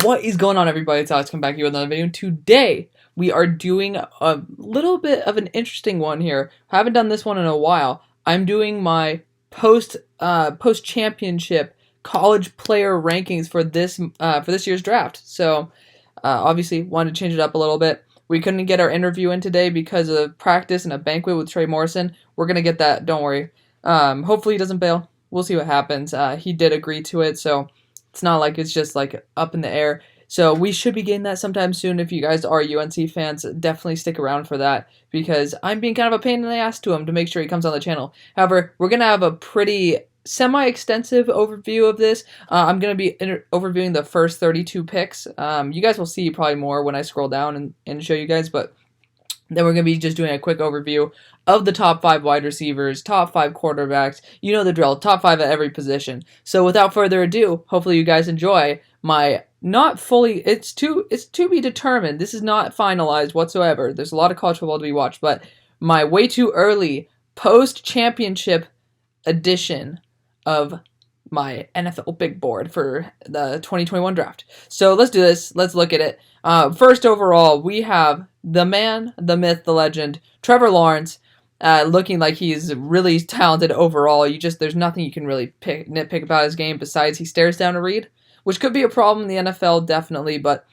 What is going on, everybody? It's Alex, come back here with another video. Today, we are doing a little bit of an interesting one here. I haven't done this one in a while. I'm doing my post championship college player rankings for this year's draft. So, obviously, wanted to change it up a little bit. We couldn't get our interview in today because of practice and a banquet with Trey Morrison. We're gonna get that. Don't worry. Hopefully, he doesn't bail. We'll see what happens. He did agree to it, so. It's not like it's just like up in the air. So we should be getting that sometime soon. If you guys are UNC fans, definitely stick around for that because I'm being kind of a pain in the ass to him to make sure he comes on the channel. However, we're going to have a pretty semi-extensive overview of this. I'm going to be overviewing the first 32 picks. You guys will see probably more when I scroll down and show you guys, but then we're going to be just doing a quick overview of the top 5 wide receivers, top 5 quarterbacks. You know the drill, top 5 at every position. So without further ado, hopefully you guys enjoy my not fully, it's to be determined. This is not finalized whatsoever. There's a lot of college football to be watched, but my way too early post-championship edition of my NFL big board for the 2021 draft. So let's do this. Let's look at it. First overall, we have the man, the myth, the legend, Trevor Lawrence, looking like he's really talented overall. There's nothing you can really nitpick about his game besides he stares down a read, which could be a problem in the NFL, definitely. But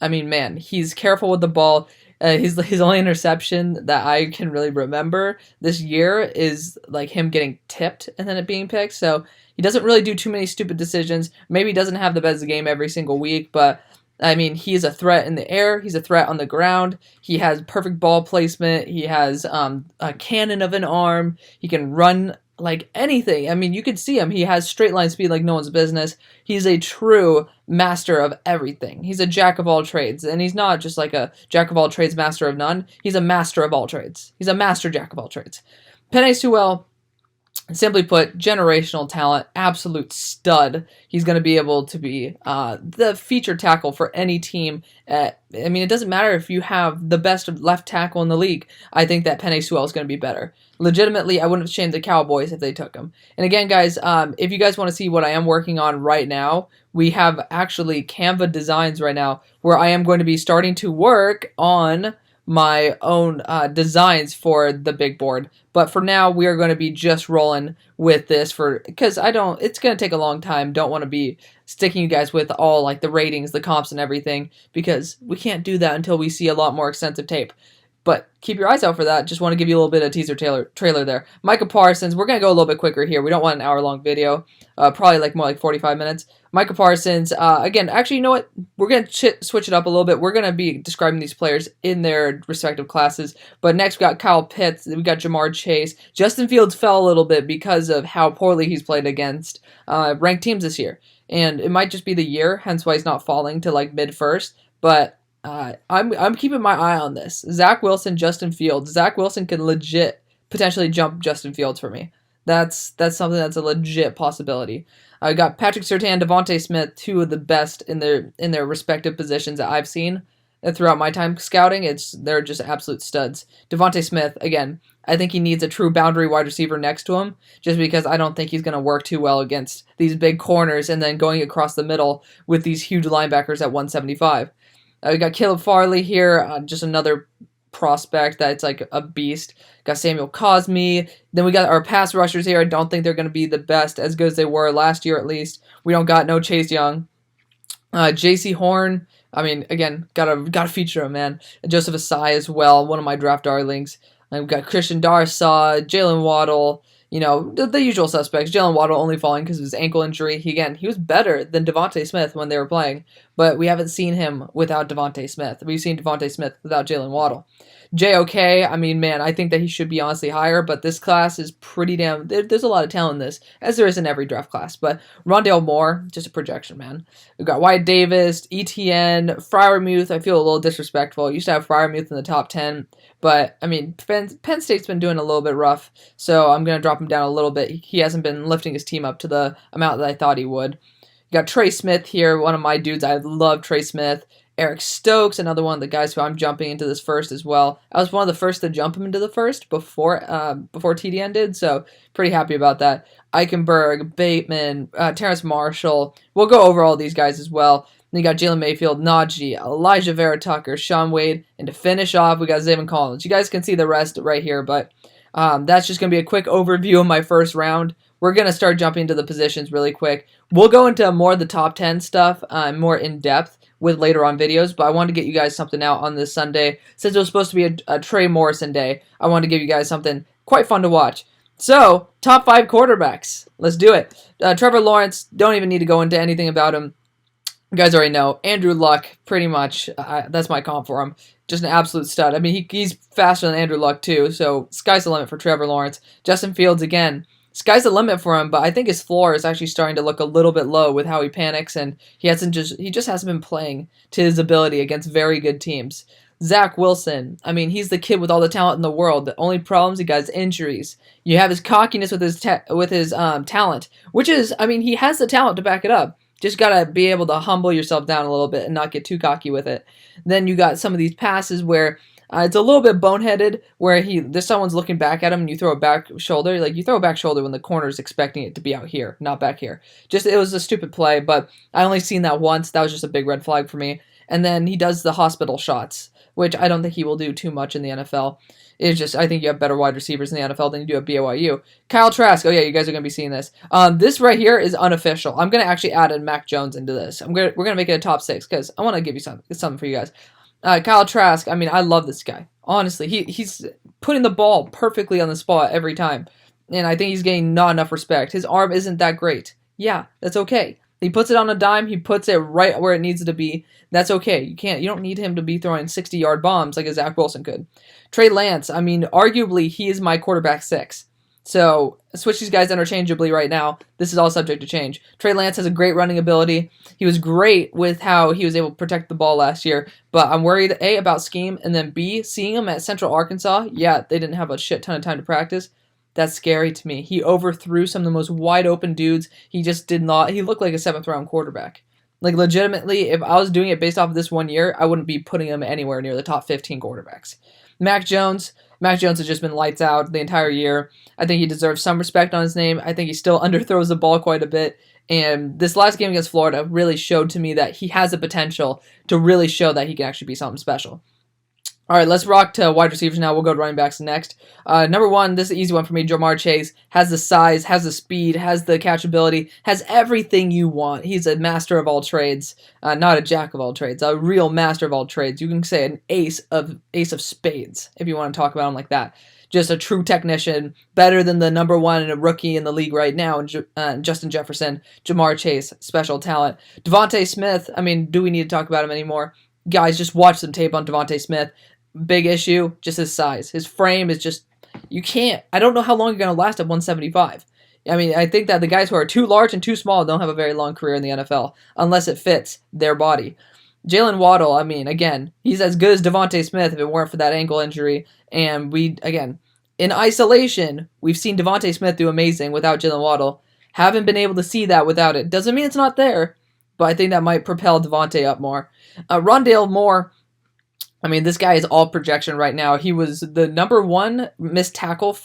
I mean, man, he's careful with the ball. His only interception that I can really remember this year is like him getting tipped and then it being picked. So he doesn't really do too many stupid decisions. Maybe he doesn't have the best game every single week, but I mean, he's a threat in the air. He's a threat on the ground. He has perfect ball placement. He has a cannon of an arm. He can run like anything. I mean, you could see him. He has straight line speed like no one's business. He's a true master of everything. He's a jack of all trades. And he's not just like a jack of all trades, master of none. He's a master of all trades. He's a master jack of all trades. Penei Sewell, simply put, generational talent, absolute stud. He's going to be able to be the feature tackle for any team. I mean, it doesn't matter if you have the best left tackle in the league. I think that Penei Sewell is going to be better. Legitimately, I wouldn't have shamed the Cowboys if they took him. And again, guys, if you guys want to see what I am working on right now, we have actually Canva designs right now where I am going to be starting to work on my own designs for the big board. But for now, we are going to be just rolling with this because it's going to take a long time. Don't want to be sticking you guys with all like the ratings, the comps and everything because we can't do that until we see a lot more extensive tape. But keep your eyes out for that. Just want to give you a little bit of teaser trailer there. Micah Parsons, we're going to go a little bit quicker here. We don't want an hour-long video. Probably more like 45 minutes. Micah Parsons, again, actually, you know what? We're going to switch it up a little bit. We're going to be describing these players in their respective classes. But next, we got Kyle Pitts. We got Jamar Chase. Justin Fields fell a little bit because of how poorly he's played against ranked teams this year. And it might just be the year, hence why he's not falling to like mid-first. But I'm keeping my eye on this. Zach Wilson, Justin Fields. Zach Wilson can legit potentially jump Justin Fields for me. That's something that's a legit possibility. I got Patrick Surtain, Devonta Smith, two of the best in their respective positions that I've seen throughout my time scouting. They're just absolute studs. Devonta Smith, again, I think he needs a true boundary wide receiver next to him, just because I don't think he's going to work too well against these big corners and then going across the middle with these huge linebackers at 175. We got Caleb Farley here, just another prospect that's like a beast. Got Samuel Cosme. Then we got our pass rushers here. I don't think they're going to be the best, as good as they were last year at least. We don't got no Chase Young. J.C. Horn, I mean, again, gotta feature him, man. Joseph Asai as well, one of my draft darlings. We've got Christian Darrisaw, Jalen Waddle. You know, the usual suspects. Jalen Waddle only falling because of his ankle injury. He was better than Devonta Smith when they were playing, but we haven't seen him without Devonta Smith. We've seen Devonta Smith without Jalen Waddle. JOK, I mean, man, I think that he should be honestly higher, but this class is pretty damn... There's a lot of talent in this, as there is in every draft class. But Rondale Moore, just a projection, man. We've got Wyatt Davis, ETN, Freiermuth. I feel a little disrespectful. I used to have Freiermuth in the top 10, but, I mean, Penn State's been doing a little bit rough, so I'm going to drop him down a little bit. He hasn't been lifting his team up to the amount that I thought he would. You got Trey Smith here, one of my dudes. I love Trey Smith. Eric Stokes, another one of the guys who I'm jumping into this first as well. I was one of the first to jump him into the first before TDN did, so pretty happy about that. Eichenberg, Bateman, Terence Marshall. We'll go over all these guys as well. Then you got Jaylen Mayfield, Najee, Elijah Vera Tucker, Sean Wade, and to finish off, we got Zayvon Collins. You guys can see the rest right here, but that's just going to be a quick overview of my first round. We're going to start jumping into the positions really quick. We'll go into more of the top 10 stuff, more in depth with later on videos, but I wanted to get you guys something out on this Sunday. Since it was supposed to be a Trey Morrison day, I wanted to give you guys something quite fun to watch. So, top 5 quarterbacks. Let's do it. Trevor Lawrence, don't even need to go into anything about him. You guys already know. Andrew Luck, pretty much, that's my comp for him. Just an absolute stud. I mean, he's faster than Andrew Luck, too, so sky's the limit for Trevor Lawrence. Justin Fields, again, sky's the limit for him, but I think his floor is actually starting to look a little bit low with how he panics, and he just hasn't been playing to his ability against very good teams. Zach Wilson, I mean, he's the kid with all the talent in the world. The only problems he got is injuries. You have his cockiness with his talent, which is, I mean, he has the talent to back it up. Just gotta be able to humble yourself down a little bit and not get too cocky with it. Then you got some of these passes where it's a little bit boneheaded, where someone's looking back at him and you throw a back shoulder. Like, you throw a back shoulder when the corner's expecting it to be out here, not back here. It was a stupid play, but I only seen that once. That was just a big red flag for me. And then he does the hospital shots, which I don't think he will do too much in the NFL. It's just, I think you have better wide receivers in the NFL than you do at BYU. Kyle Trask, oh yeah, you guys are going to be seeing this. This right here is unofficial. I'm going to actually add in Mac Jones into this. We're going to make it a top 6 because I want to give you something for you guys. Kyle Trask, I mean, I love this guy. Honestly, he's putting the ball perfectly on the spot every time. And I think he's getting not enough respect. His arm isn't that great. Yeah, that's okay. He puts it on a dime. He puts it right where it needs to be. That's okay. You don't need him to be throwing 60-yard bombs like a Zach Wilson could. Trey Lance, I mean, arguably, he is my quarterback 6. So, switch these guys interchangeably right now. This is all subject to change. Trey Lance has a great running ability. He was great with how he was able to protect the ball last year. But I'm worried, A, about scheme, and then B, seeing him at Central Arkansas. Yeah, they didn't have a shit ton of time to practice. That's scary to me. He overthrew some of the most wide open dudes. He just did not. He looked like a 7th round quarterback. Like, legitimately, if I was doing it based off of this 1 year, I wouldn't be putting him anywhere near the top 15 quarterbacks. Mac Jones has just been lights out the entire year. I think he deserves some respect on his name. I think he still underthrows the ball quite a bit. And this last game against Florida really showed to me that he has the potential to really show that he can actually be something special. All right, let's rock to wide receivers now. We'll go to running backs next. Number 1, this is an easy one for me. Ja'Marr Chase has the size, has the speed, has the catchability, has everything you want. He's a master of all trades, not a jack of all trades, a real master of all trades. You can say an ace of spades if you want to talk about him like that. Just a true technician, better than the number 1 and a rookie in the league right now, Justin Jefferson. Ja'Marr Chase, special talent. Devonta Smith, I mean, do we need to talk about him anymore? Guys, just watch some tape on Devonta Smith. Big issue, just his size. His frame is just, you can't, I don't know how long you're going to last at 175. I mean, I think that the guys who are too large and too small don't have a very long career in the NFL, unless it fits their body. Jalen Waddle, I mean, again, he's as good as Devonta Smith if it weren't for that ankle injury. And in isolation, we've seen Devonta Smith do amazing without Jalen Waddle. Haven't been able to see that without it. Doesn't mean it's not there, but I think that might propel Devonta up more. Rondale Moore, I mean, this guy is all projection right now. He was the number 1 missed tackle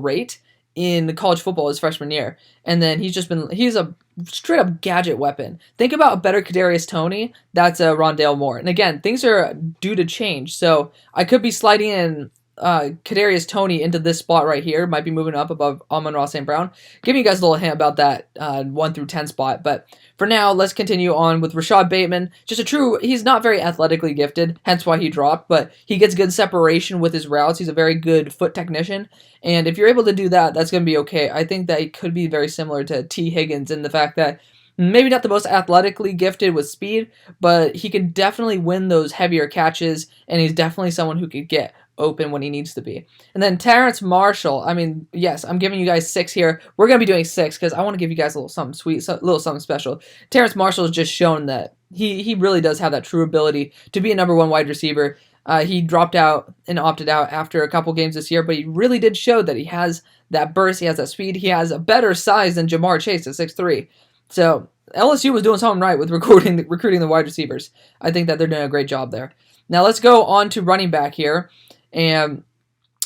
rate in college football his freshman year. And then he's a straight up gadget weapon. Think about a better Kadarius Toney. That's a Rondale Moore. And again, things are due to change. So I could be sliding in Kadarius Toney into this spot right here. Might be moving up above Amon-Ra St. Brown. Giving you guys a little hint about that 1 through 10 spot. But for now, let's continue on with Rashad Bateman. He's not very athletically gifted, hence why he dropped, but he gets good separation with his routes. He's a very good foot technician. And if you're able to do that, that's going to be okay. I think that he could be very similar to T. Higgins in the fact that maybe not the most athletically gifted with speed, but he can definitely win those heavier catches, and he's definitely someone who could get open when he needs to be. And then Terence Marshall, I mean, yes, I'm giving you guys 6 here. We're going to be doing 6 because I want to give you guys a little something sweet, a little something special. Terence Marshall has just shown that he really does have that true ability to be a number 1 wide receiver. He dropped out and opted out after a couple games this year, but he really did show that he has that burst, he has that speed, he has a better size than Ja'Marr Chase at 6'3". So LSU was doing something right with recruiting the wide receivers. I think that they're doing a great job there. Now let's go on to running back here. And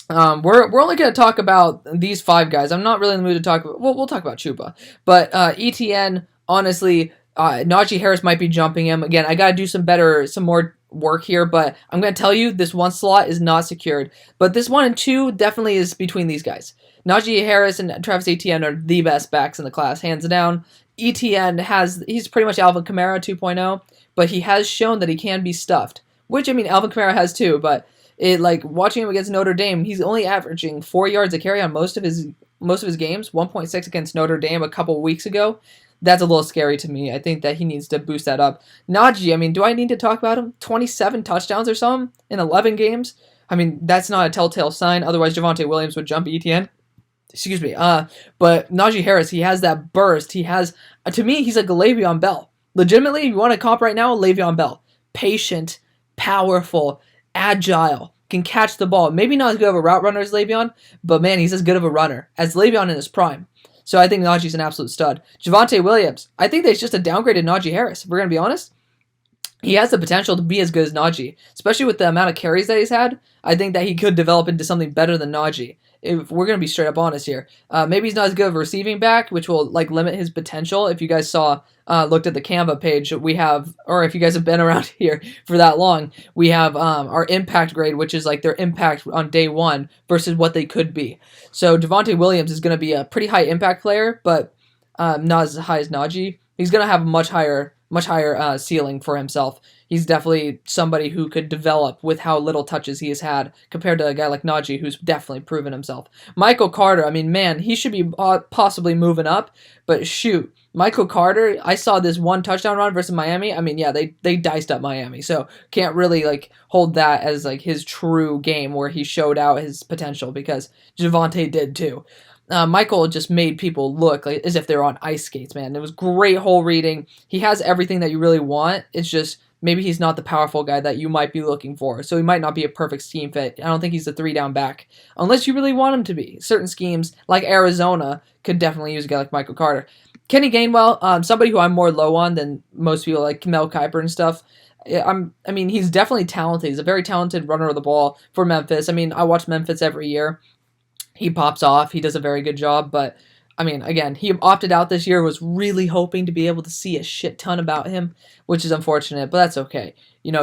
we're only going to talk about these 5 guys. I'm not really in the mood to talk about, we'll talk about Chuba. But ETN, honestly, Najee Harris might be jumping him. Again, I got to do some more work here, but I'm going to tell you this one slot is not secured. But this 1 and 2 definitely is between these guys. Najee Harris and Travis Etienne are the best backs in the class, hands down. Etienne he's pretty much Alvin Kamara 2.0, but he has shown that he can be stuffed, which, I mean, Alvin Kamara has too, but watching him against Notre Dame, he's only averaging 4 yards a carry on most of his games, 1.6 against Notre Dame a couple weeks ago. That's a little scary to me. I think that he needs to boost that up. Najee, I mean, do I need to talk about him? 27 touchdowns or something in 11 games? I mean, that's not a telltale sign. Otherwise, Javonte Williams would jump Etienne. Excuse me. But Najee Harris, he has that burst. He has, to me, he's like a Le'Veon Bell. Legitimately, if you want to comp right now, Le'Veon Bell. Patient, powerful, agile, can catch the ball. Maybe not as good of a route runner as Le'Veon, but man, he's as good of a runner as Le'Veon in his prime. So I think Najee's an absolute stud. Javonte Williams, I think that's just a downgraded Najee Harris. If we're going to be honest, he has the potential to be as good as Najee, especially with the amount of carries that he's had. I think that he could develop into something better than Najee. If we're going to be straight up honest here, maybe he's not as good of a receiving back, which will limit his potential. If you guys looked at the Canva page, we have, or if you guys have been around here for that long, we have our impact grade, which is their impact on day one versus what they could be. So Devonte Williams is going to be a pretty high impact player, but not as high as Najee. He's going to have a much higher ceiling for himself. He's definitely somebody who could develop with how little touches he has had compared to a guy like Najee, who's definitely proven himself. Michael Carter, I mean, man, he should be possibly moving up, but shoot, Michael Carter, I saw this one touchdown run versus Miami. I mean, yeah, they diced up Miami, so can't really hold that as his true game where he showed out his potential, because Javonte did too. Michael just made people look as if they were on ice skates, man. It was great hole reading. He has everything that you really want. It's just maybe he's not the powerful guy that you might be looking for. So he might not be a perfect scheme fit. I don't think he's a 3-down back unless you really want him to be. Certain schemes, like Arizona, could definitely use a guy like Michael Carter. Kenny Gainwell, somebody who I'm more low on than most people, like Mel Kiper and stuff. I mean, he's definitely talented. He's a very talented runner of the ball for Memphis. I mean, I watch Memphis every year. He pops off. He does a very good job. But, I mean, again, he opted out this year, was really hoping to be able to see a shit ton about him, which is unfortunate, but that's okay.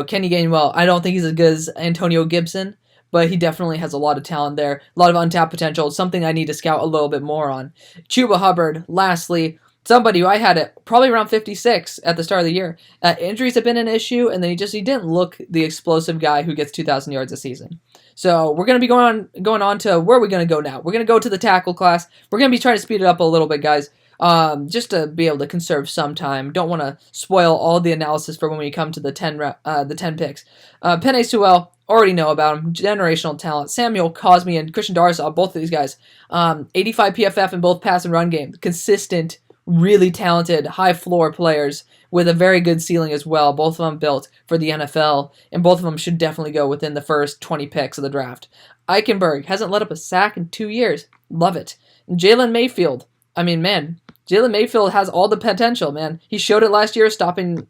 Kenny Gainwell, I don't think he's as good as Antonio Gibson, but he definitely has a lot of talent there, a lot of untapped potential, something I need to scout a little bit more on. Chuba Hubbard, lastly, somebody who I had at probably around 56 at the start of the year. Injuries have been an issue, and then he didn't look the explosive guy who gets 2,000 yards a season. So we're going to be going on to where are we going to go now? We're going to go to the tackle class. We're going to be trying to speed it up a little bit, guys, just to be able to conserve some time. Don't want to spoil all the analysis for when we come to the 10 picks. Penei Sewell, already know about him. Generational talent. Samuel Cosme and Christian Darrisaw, both of these guys. 85 PFF in both pass and run game. Consistent, really talented, high floor players with a very good ceiling as well. Both of them built for the NFL, and both of them should definitely go within the first 20 picks of the draft. Eichenberg hasn't let up a sack in 2 years. Love it. And Jaylen Mayfield. I mean, man, Jaylen Mayfield has all the potential, man. He showed it last year, stopping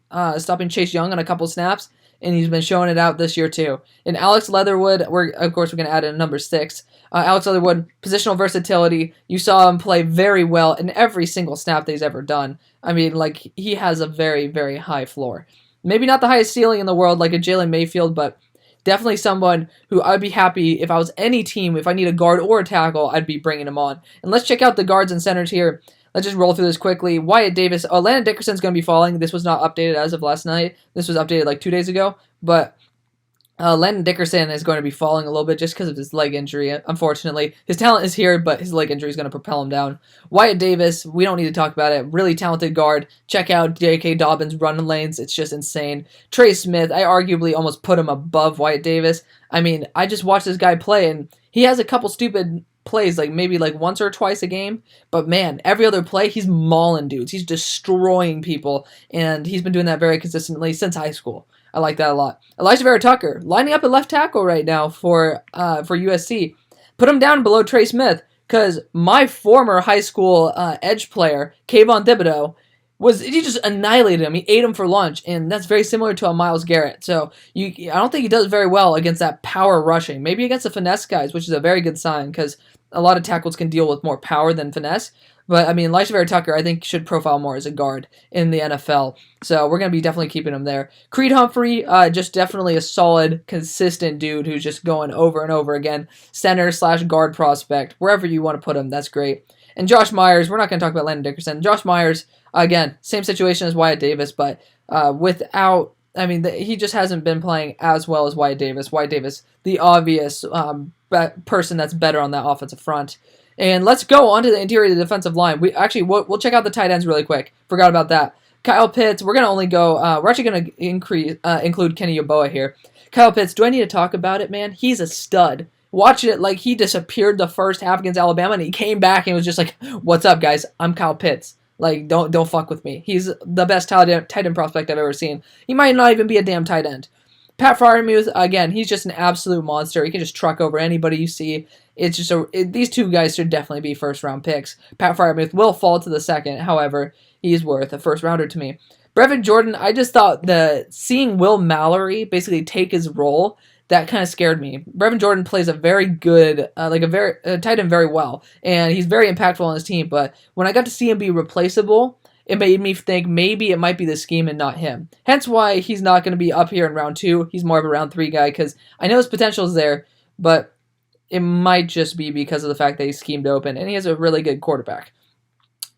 Chase Young on a couple snaps, and he's been showing it out this year too. And Alex Leatherwood, we're going to add in number 6. Alex Otherwood, positional versatility. You saw him play very well in every single snap that he's ever done. I mean, he has a very, very high floor. Maybe not the highest ceiling in the world like a Jaylen Mayfield, but definitely someone who I'd be happy if I was any team, if I need a guard or a tackle, I'd be bringing him on. And let's check out the guards and centers here. Let's just roll through this quickly. Wyatt Davis. Landon Dickerson's going to be falling. This was not updated as of last night. This was updated 2 days ago, but Landon Dickerson is going to be falling a little bit just because of his leg injury, unfortunately. His talent is here, but his leg injury is going to propel him down. Wyatt Davis, we don't need to talk about it. Really talented guard. Check out J.K. Dobbins' run lanes. It's just insane. Trey Smith, I arguably almost put him above Wyatt Davis. I mean, I just watched this guy play, and he has a couple stupid plays, maybe once or twice a game, but man, every other play, he's mauling dudes. He's destroying people, and he's been doing that very consistently since high school. I like that a lot. Elijah Vera Tucker, lining up at left tackle right now for USC. Put him down below Trey Smith, because my former high school edge player, Kayvon Thibodeau, he just annihilated him. He ate him for lunch, and that's very similar to a Myles Garrett. So I don't think he does very well against that power rushing. Maybe against the finesse guys, which is a very good sign, because a lot of tackles can deal with more power than finesse. But, I mean, Elijah Tucker, I think, should profile more as a guard in the NFL. So we're going to be definitely keeping him there. Creed Humphrey, just definitely a solid, consistent dude who's just going over and over again. Center/guard prospect. Wherever you want to put him, that's great. And Josh Myers, we're not going to talk about Landon Dickerson. Josh Myers, again, same situation as Wyatt Davis, but without... I mean, he just hasn't been playing as well as Wyatt Davis. Wyatt Davis, the obvious person that's better on that offensive front. And let's go on to the interior of the defensive line. We'll check out the tight ends really quick. Forgot about that. Kyle Pitts, we're going to only go... we're actually going to include Kenny Yeboah here. Kyle Pitts, do I need to talk about it, man? He's a stud. Watching it, like, he disappeared the first half against Alabama, and he came back and was just like, what's up, guys? I'm Kyle Pitts. Like, don't fuck with me. He's the best tight end prospect I've ever seen. He might not even be a damn tight end. Pat Freiermuth, again, he's just an absolute monster. He can just truck over anybody you see. It's just these two guys should definitely be first-round picks. Pat Freiermuth will fall to the second. However, he's worth a first-rounder to me. Brevin Jordan, I just thought seeing Will Mallory basically take his role, that kind of scared me. Brevin Jordan plays a very good, tight end very well, and he's very impactful on his team. But when I got to see him be replaceable, it made me think maybe it might be the scheme and not him. Hence why he's not going to be up here in round 2. He's more of a round 3 guy because I know his potential is there, but it might just be because of the fact that he's schemed open, and he has a really good quarterback.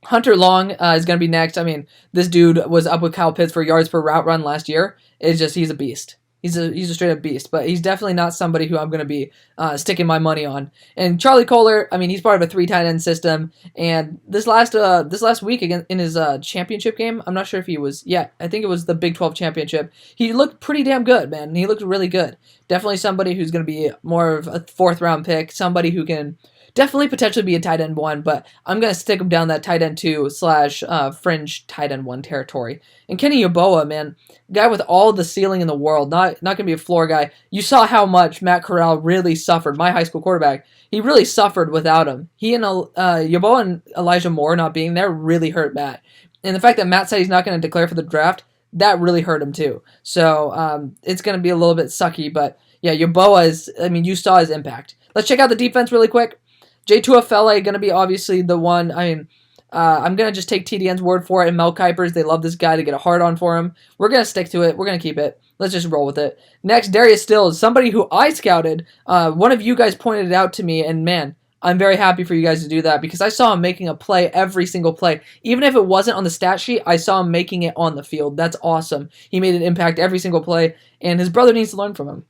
Hunter Long is going to be next. I mean, this dude was up with Kyle Pitts for yards per route run last year. He's a beast. He's a straight up beast, but he's definitely not somebody who I'm going to be sticking my money on. And Charlie Kolar, I mean, he's part of a 3 tight end system. And this last week again in his championship game, I'm not sure if he was. Yeah, I think it was the Big 12 championship. He looked pretty damn good, man. He looked really good. Definitely somebody who's going to be more of a 4th round pick. Somebody who can definitely potentially be a tight end 1, but I'm going to stick him down that tight end 2 / fringe tight end 1 territory. And Kenny Yeboah, man, guy with all the ceiling in the world, not going to be a floor guy. You saw how much Matt Corral really suffered, my high school quarterback. He really suffered without him. He and Yeboah and Elijah Moore not being there really hurt Matt. And the fact that Matt said he's not going to declare for the draft, that really hurt him too. So it's going to be a little bit sucky, but yeah, Yeboah you saw his impact. Let's check out the defense really quick. J. Tuafele going to be obviously the one. I mean, I'm going to just take TDN's word for it. And Mel Kiper's, they love this guy to get a hard on for him. We're going to stick to it. We're going to keep it. Let's just roll with it. Next, Darius Stills, somebody who I scouted. One of you guys pointed it out to me, and man, I'm very happy for you guys to do that because I saw him making a play every single play. Even if it wasn't on the stat sheet, I saw him making it on the field. That's awesome. He made an impact every single play, and his brother needs to learn from him.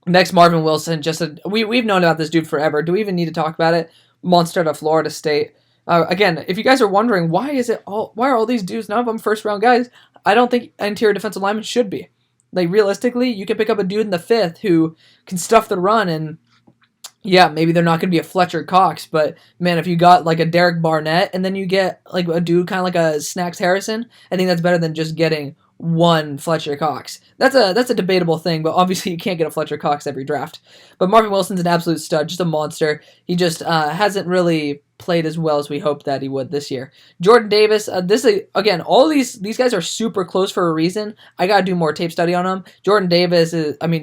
Next, Marvin Wilson. We've known about this dude forever. Do we even need to talk about it? Monster out of Florida State. Again, if you guys are wondering why are all these dudes, none of them first round guys, I don't think interior defensive linemen should be. Like realistically, you can pick up a dude in the 5th who can stuff the run, and yeah, maybe they're not going to be a Fletcher Cox, but man, if you got like a Derek Barnett and then you get like a dude kind of like a Snacks Harrison, I think that's better than just getting one Fletcher Cox. That's a debatable thing, but obviously you can't get a Fletcher Cox every draft. But Marvin Wilson's an absolute stud, just a monster. He just hasn't really played as well as we hoped that he would this year. Jordan Davis, again, all these guys are super close for a reason. I gotta do more tape study on them. Jordan Davis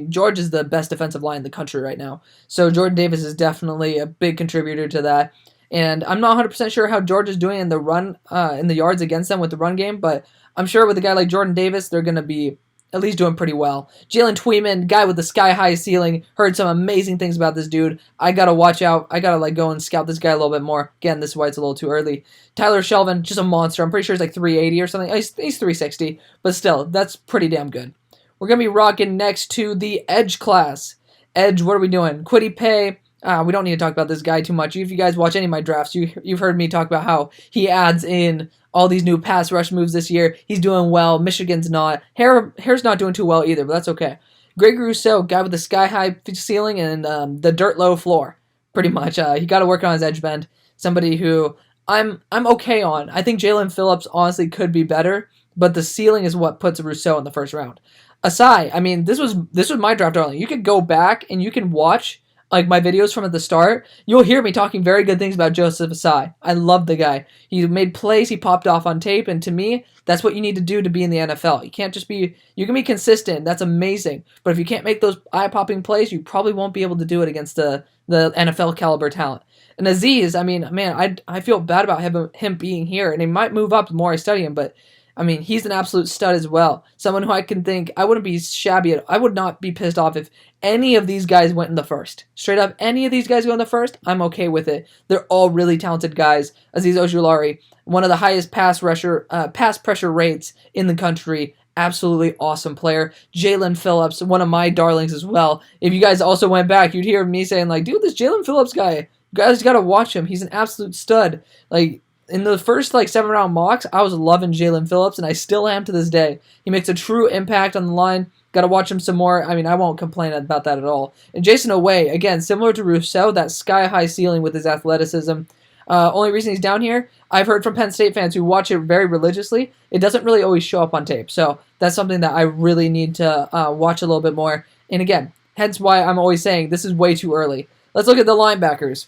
George is the best defensive line in the country right now. So Jordan Davis is definitely a big contributor to that. And I'm not 100% sure how George is doing in the run, in the yards against them with the run game, but I'm sure with a guy like Jordan Davis, they're going to be at least doing pretty well. Jalen Tweeman, guy with the sky-high ceiling, heard some amazing things about this dude. I got to watch out. I got to go and scout this guy a little bit more. Again, this is why it's a little too early. Tyler Shelvin, just a monster. I'm pretty sure he's like 380 or something. He's 360, but still, that's pretty damn good. We're going to be rocking next to the Edge class. Edge, what are we doing? Kwity Paye. We don't need to talk about this guy too much. If you guys watch any of my drafts, you've heard me talk about how he adds in all these new pass rush moves this year. He's doing well. Michigan's not. Hare's not doing too well either, but that's okay. Greg Rousseau, guy with the sky-high ceiling and the dirt-low floor, pretty much. He got to work on his edge bend. Somebody who I'm okay on. I think Jalen Phillips honestly could be better, but the ceiling is what puts Rousseau in the first round. Asai, this was my draft, darling. You could go back and you can watch like my videos from at the start, you'll hear me talking very good things about Joseph Asai. I love the guy. He made plays, he popped off on tape, and to me, that's what you need to do to be in the NFL. You can't just be, you can be consistent, that's amazing, but if you can't make those eye-popping plays, you probably won't be able to do it against the NFL caliber talent. And Aziz, I mean, man, I feel bad about him being here, and he might move up the more I study him, but I mean, he's an absolute stud as well. Someone who I can think, I wouldn't be shabby, I would not be pissed off if any of these guys went in the first. Straight up, any of these guys go in the first, I'm okay with it. They're all really talented guys. Aziz Ojulari, one of the highest pass pressure rates in the country. Absolutely awesome player. Jalen Phillips, one of my darlings as well. If you guys also went back, you'd hear me saying, like, dude, this Jalen Phillips guy, you guys got to watch him. He's an absolute stud. Like, in the first, 7-round mocks, I was loving Jalen Phillips, and I still am to this day. He makes a true impact on the line. Got to watch him some more. I mean, I won't complain about that at all. And Jason Away, again, similar to Rousseau, that sky-high ceiling with his athleticism. Only reason he's down here, I've heard from Penn State fans who watch it very religiously, it doesn't really always show up on tape. So that's something that I really need to watch a little bit more. And again, hence why I'm always saying this is way too early. Let's look at the linebackers.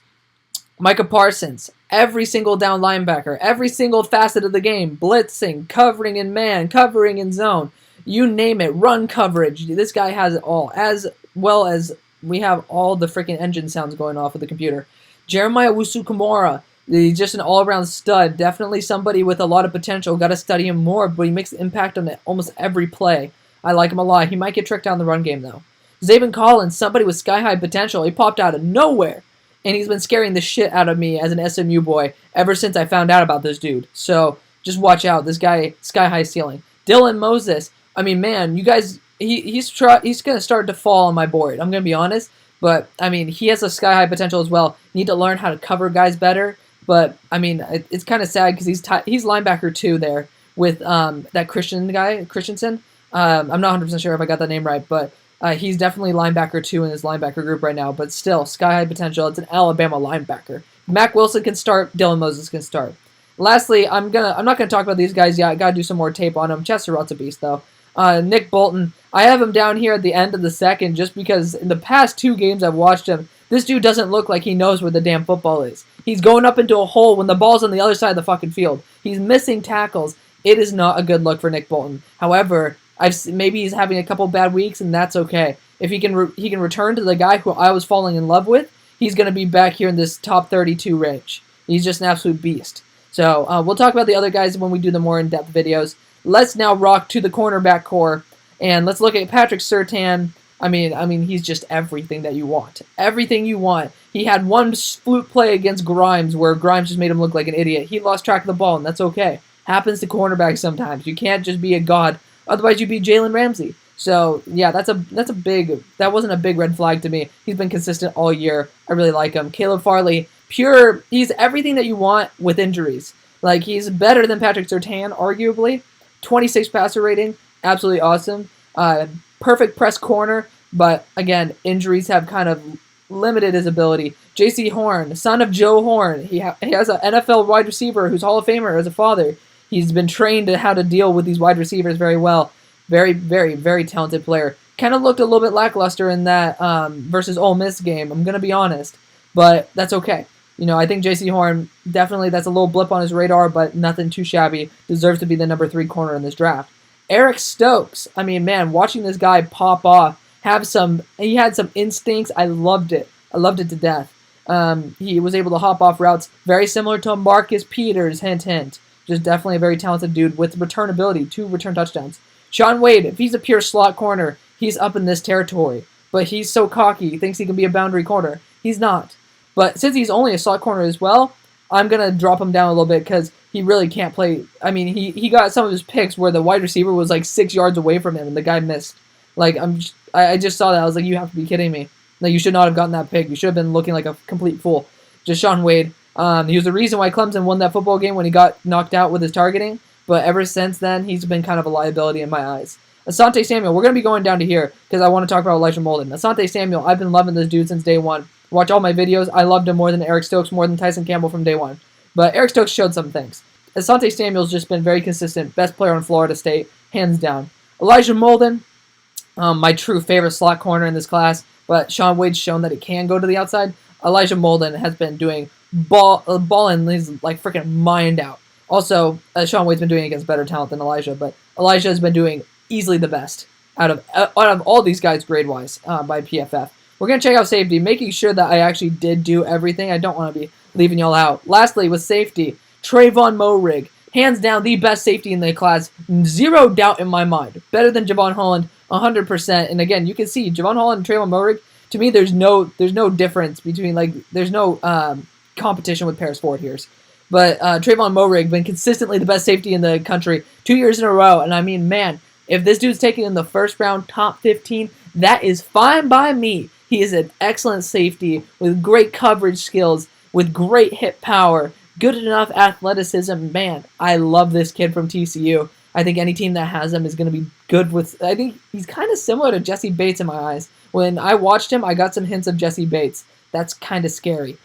Micah Parsons, every single down linebacker, every single facet of the game, blitzing, covering in man, covering in zone, you name it, run coverage. This guy has it all, as well as we have all the freaking engine sounds going off of the computer. Jeremiah Wusu-Kamara, he's just an all-around stud, definitely somebody with a lot of potential. Got to study him more, but he makes an impact on almost every play. I like him a lot. He might get tricked down the run game, though. Zaven Collins, somebody with sky-high potential. He popped out of nowhere. And he's been scaring the shit out of me as an SMU boy ever since I found out about this dude. So just watch out. This guy, sky-high ceiling. Dylan Moses. I mean, man, you guys, he's going to start to fall on my board. I'm going to be honest. But, I mean, he has a sky-high potential as well. Need to learn how to cover guys better. But, I mean, it's kind of sad because he's linebacker 2 there with that Christensen. I'm not 100% sure if I got that name right, but he's definitely linebacker 2 in his linebacker group right now, but still, sky-high potential. It's an Alabama linebacker. Mac Wilson can start. Dylan Moses can start. Lastly, I'm not gonna talk about these guys yet. I gotta do some more tape on them. Chester Rutt's a beast, though. Nick Bolton, I have him down here at the end of the second just because in the past 2 games I've watched him, this dude doesn't look like he knows where the damn football is. He's going up into a hole when the ball's on the other side of the fucking field. He's missing tackles. It is not a good look for Nick Bolton. However, maybe he's having a couple bad weeks, and that's okay. If he can return to the guy who I was falling in love with, he's going to be back here in this top 32 range. He's just an absolute beast. So we'll talk about the other guys when we do the more in-depth videos. Let's now rock to the cornerback core, and let's look at Patrick Surtain. I mean, he's just everything that you want. Everything you want. He had one flute play against Grimes where Grimes just made him look like an idiot. He lost track of the ball, and that's okay. Happens to cornerbacks sometimes. You can't just be a god. Otherwise, you'd be Jalen Ramsey. So, yeah, that wasn't a big red flag to me. He's been consistent all year. I really like him. Caleb Farley, he's everything that you want with injuries. Like, he's better than Patrick Surtain, arguably. 26 passer rating, absolutely awesome. Perfect press corner, but, again, injuries have kind of limited his ability. J.C. Horn, son of Joe Horn. He has an NFL wide receiver who's Hall of Famer as a father. He's been trained to how to deal with these wide receivers very well. Very, very, very talented player. Kind of looked a little bit lackluster in that versus Ole Miss game, I'm going to be honest. But that's okay. You know, I think J.C. Horn, definitely that's a little blip on his radar, but nothing too shabby. Deserves to be the number 3 corner in this draft. Eric Stokes. I mean, man, watching this guy pop off, he had some instincts. I loved it. I loved it to death. He was able to hop off routes very similar to Marcus Peters, hint, hint. Just definitely a very talented dude with return ability, 2 return touchdowns. Shaun Wade, if he's a pure slot corner, he's up in this territory. But he's so cocky, he thinks he can be a boundary corner. He's not. But since he's only a slot corner as well, I'm going to drop him down a little bit because he really can't play. I mean, he got some of his picks where the wide receiver was like 6 yards away from him and the guy missed. Like, I just saw that. I was like, you have to be kidding me. Like, you should not have gotten that pick. You should have been looking like a complete fool. Just Shaun Wade. He was the reason why Clemson won that football game when he got knocked out with his targeting. But ever since then, he's been kind of a liability in my eyes. Asante Samuel, we're going to be going down to here because I want to talk about Elijah Molden. Asante Samuel, I've been loving this dude since day one. Watch all my videos. I loved him more than Eric Stokes, more than Tyson Campbell from day one. But Eric Stokes showed some things. Asante Samuel's just been very consistent. Best player on Florida State, hands down. Elijah Molden, my true favorite slot corner in this class. but Sean Wade's shown that it can go to the outside. Elijah Molden has been doing balling his like freaking mind out. Also, Sean Wade's been doing it against better talent than Elijah, but Elijah has been doing easily the best out of all these guys grade-wise by PFF. We're going to check out safety, making sure that I actually did do everything. I don't want to be leaving y'all out. Lastly, with safety, Trayvon Moehrig. Hands down, the best safety in the class. Zero doubt in my mind. Better than Javon Holland, 100%. And again, you can see Javon Holland and Trayvon Moehrig. To me, there's no difference between, like, there's no competition with Paris Ford here. But Trayvon Moehrig been consistently the best safety in the country 2 years in a row. And I mean, man, if this dude's taken in the first round, top 15, that is fine by me. He is an excellent safety with great coverage skills, with great hit power, good enough athleticism. Man, I love this kid from TCU. I think any team that has him is going to be good with... I think he's kind of similar to Jesse Bates in my eyes. When I watched him, I got some hints of Jesse Bates. That's kind of scary.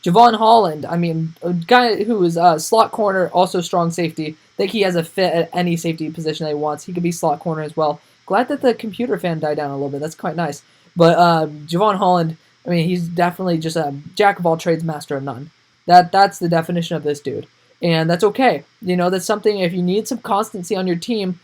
Javon Holland, I mean, a guy who is slot corner, also strong safety. I think he has a fit at any safety position that he wants. He could be slot corner as well. Glad that the computer fan died down a little bit. That's quite nice. But Javon Holland, I mean, he's definitely just a jack of all trades, master of none. That's the definition of this dude. And that's okay. You know, that's something, if you need some constancy on your team,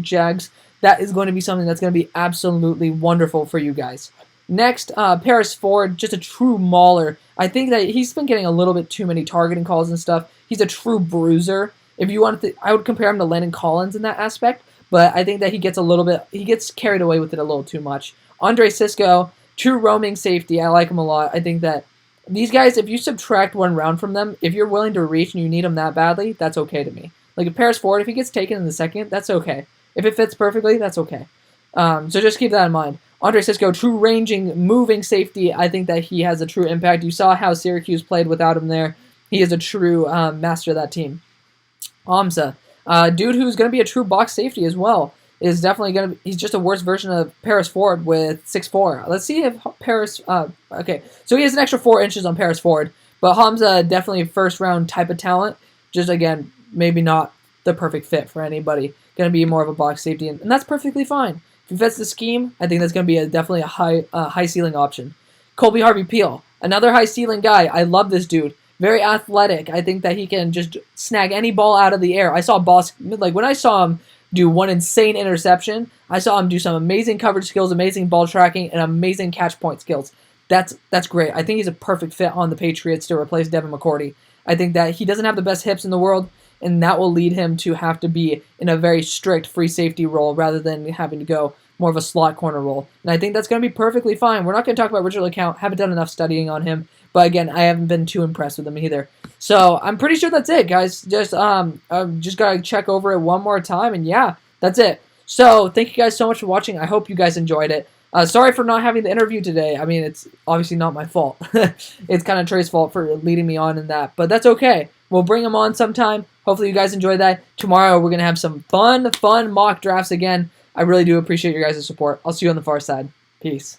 Jags, that is going to be something that's going to be absolutely wonderful for you guys. Next, Paris Ford, just a true mauler. I think that he's been getting a little bit too many targeting calls and stuff. He's a true bruiser. If you want to, I would compare him to Landon Collins in that aspect, but I think that he gets carried away with it a little too much. Andre Sisco, true roaming safety. I like him a lot. I think that these guys, if you subtract one round from them, if you're willing to reach and you need them that badly, that's okay to me. Like if Paris Ford, if he gets taken in the second, that's okay. If it fits perfectly, that's okay. So just keep that in mind. Andre Sisco, true ranging, moving safety. I think that he has a true impact. You saw how Syracuse played without him there. He is a true master of that team. Hamza, dude who's going to be a true box safety as well, is definitely going to... He's just a worse version of Paris Ford with 6'4". Let's see if Paris... okay, so he has an extra 4 inches on Paris Ford, but Hamza definitely first-round type of talent. Just, again, maybe not the perfect fit for anybody. Going to be more of a box safety, and that's perfectly fine. If he fits the scheme, I think that's going to be definitely a high-ceiling option. Colby Harvey-Peel, another high-ceiling guy. I love this dude. Very athletic. I think that he can just snag any ball out of the air. I saw balls... Like, when I saw him do one insane interception, I saw him do some amazing coverage skills, amazing ball tracking, and amazing catch point skills. That's great. I think he's a perfect fit on the Patriots to replace Devin McCourty. I think that he doesn't have the best hips in the world, and that will lead him to have to be in a very strict free safety role rather than having to go more of a slot corner role. And I think that's going to be perfectly fine. We're not going to talk about Richard LeCount. Haven't done enough studying on him. But again, I haven't been too impressed with him either. So I'm pretty sure that's it, guys. Just got to check over it one more time. And yeah, that's it. So thank you guys so much for watching. I hope you guys enjoyed it. Sorry for not having the interview today. I mean, it's obviously not my fault. It's kind of Trey's fault for leading me on in that. But that's okay. We'll bring him on sometime. Hopefully you guys enjoyed that. Tomorrow we're going to have some fun mock drafts again. I really do appreciate your guys' support. I'll see you on the far side. Peace.